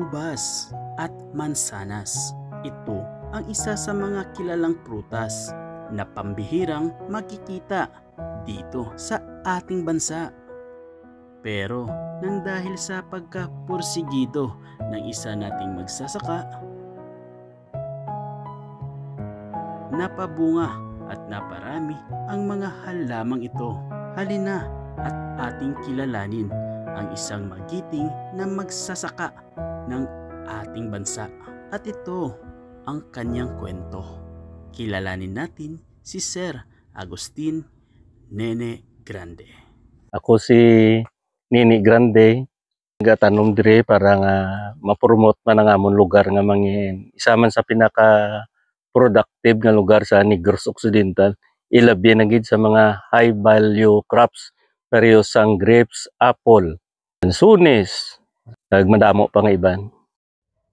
ubas at mansanas. Ito ang isa sa mga kilalang prutas na pambihirang makikita dito sa ating bansa. Pero nang dahil sa pagkapursigido ng isa nating magsasaka, napabunga at naparami ang mga halamang ito. Halina at ating kilalanin ang isang magiting na magsasaka ng ating bansa. At ito ang kanyang kwento. Kilalanin natin si Sir Agustin Nene Grande. Ako si Nene Grande, nagatanom dire para nga ma-promote man ang amon lugar nga mangin. Isa man sa pinaka productive nga lugar sa Negros Occidental, ilabi na gid sa mga high value crops, pareho sang grapes, apple, sunis, nagmadamo pa nga iban.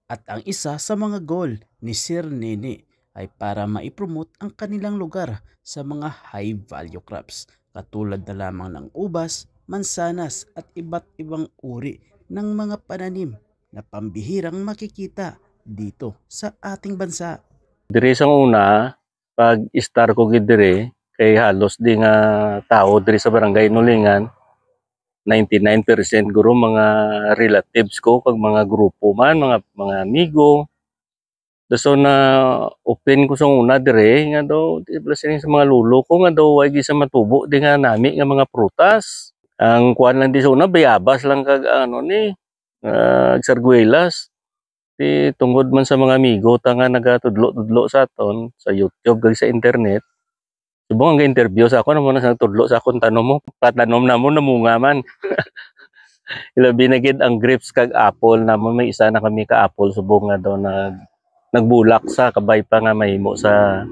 At ang isa sa mga goal ni Sir Nene ay para maipromote ang kanilang lugar sa mga high value crops, katulad na lamang ng ubas, mansanas at iba't ibang uri ng mga pananim na pambihirang makikita dito sa ating bansa. Dire sang una, pag star ko gid dire, kay halos di nga tao dire sa barangay Nulingan, 99% guro mga relatives ko kag mga grupo man, mga amigo. So na open ko sa una dire nga daw sining sa mga lulo ko nga daw way sa matubo di nga nami nga mga prutas. Ang kuan lang di sa una bayabas lang kag sarguelas. Di tungod man sa mga amigo ta nga nagatudlo-tudlo sa aton sa YouTube kag sa internet. Subong nga interview sa ako na sa tudlo sa akong tanom mo, patanom na mo namunga man. Ilabi na gid ang grapes kag apple namon, may isa na kami ka apple subong nga daw nagbulak sa kabay pa nga mahimo sa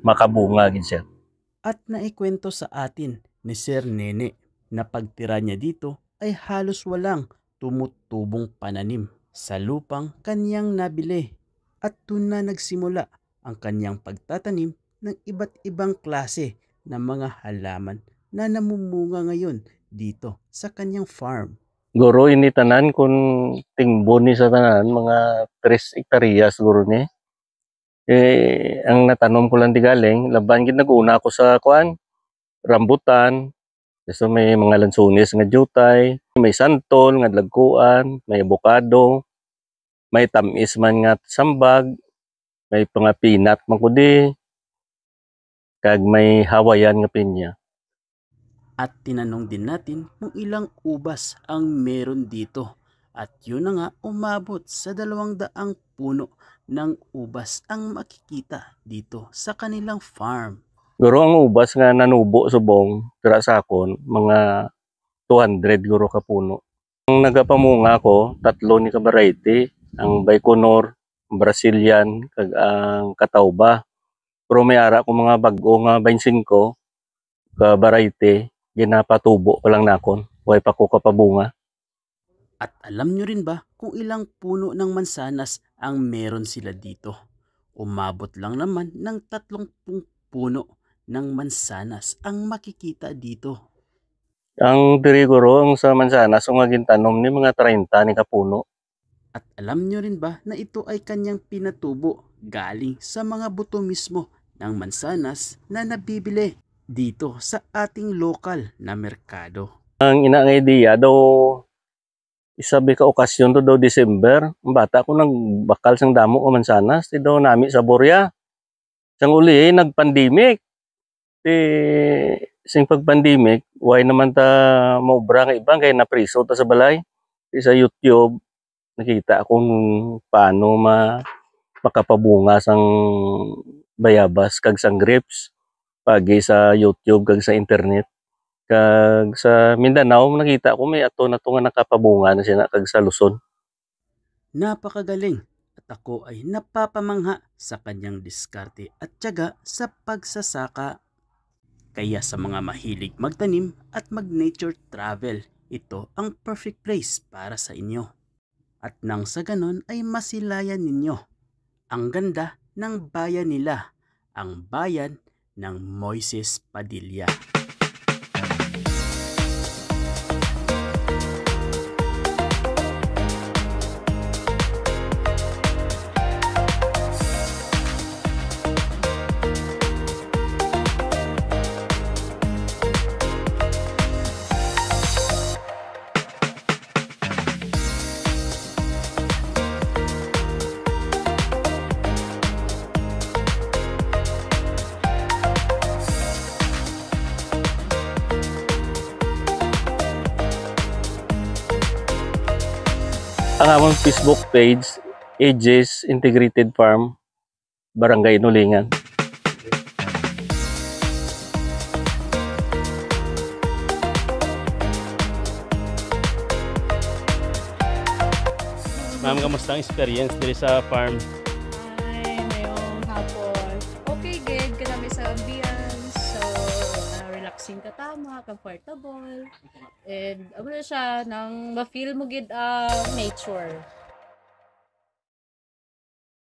makabunga gid siya. At naikwento sa atin ni Sir Nene na pagtira niya dito ay halos walang tumutubong pananim sa lupang kanyang nabili, at doon na nagsimula ang kanyang pagtatanim ng iba't ibang klase ng mga halaman na namumunga ngayon dito sa kanyang farm. Guro ini tanan kung tingbon ni sa tanan mga 3 hektarya siguro ni. Ang natanom ko lang di galing, laban gid nag-una ko sa kuan, rambutan. So may mga lansunis nga jutay, may santol nga dagkuan, may avocado, may tamis man nga sambag, may mga peanut man kudi, kag may Hawaiian nga pinya. At tinanong din natin kung ilang ubas ang meron dito. At yun na nga, umabot sa 200 puno ng ubas ang makikita dito sa kanilang farm. Guro ang ubas nga nanubo subong tira sa akon, mga 200 guro ka puno. Ang nagapamunga ko, 3 ni ka variety, ang Baikonur, Brazilian, kag ang Catawba. Pero may ara ko mga bag-o nga 25 ka variety, ginapatubo pa lang nakon, way pa ko kapabunga. At alam nyo rin ba kung ilang puno ng mansanas ang meron sila dito? Umabot lang naman ng 30 puno ng mansanas ang makikita dito. Ang diri guro ang sa mansanas ang gintanom ni mga 30 ni ka puno. At alam nyo rin ba na ito ay kanyang pinatubo galing sa mga buto mismo ng mansanas na nabibili dito sa ating lokal na merkado. Ang ina nga idea daw, isabi ka okasyon to daw December, ang bata ko nagbakal sang damo ka mansanas, ti daw nami sa Borya. Sang uli nagpandemic. Sing pag-pandemic, why naman ta maubra nga ibang kay napriso ta sa balay. Sa YouTube, nakita kung paano makapabunga sang bayabas kag sang grapes pagi sa YouTube kag sa internet. Kag sa Mindanao, nakita ko may ato na to nga nakapabunga na siya kag sa Luzon. Napakagaling at ako ay napapamangha sa kanyang diskarte at tiyaga sa pagsasaka. Kaya sa mga mahilig magtanim at mag-nature travel, ito ang perfect place para sa inyo. At nang sa ganon ay masilayan ninyo ang ganda ng bayan nila, ang bayan ng Moises Padilla. ang among Facebook page, AJ's Integrated Farm, Barangay Nulingan. Ma'am, kamusta ang experience diri sa farm? Ay, mayong hapon. Okay, good. Kanami sa ambience. So, relaxing ka tama, comfortable. And, ano na siya, nang ma-feel mo gid ang nature.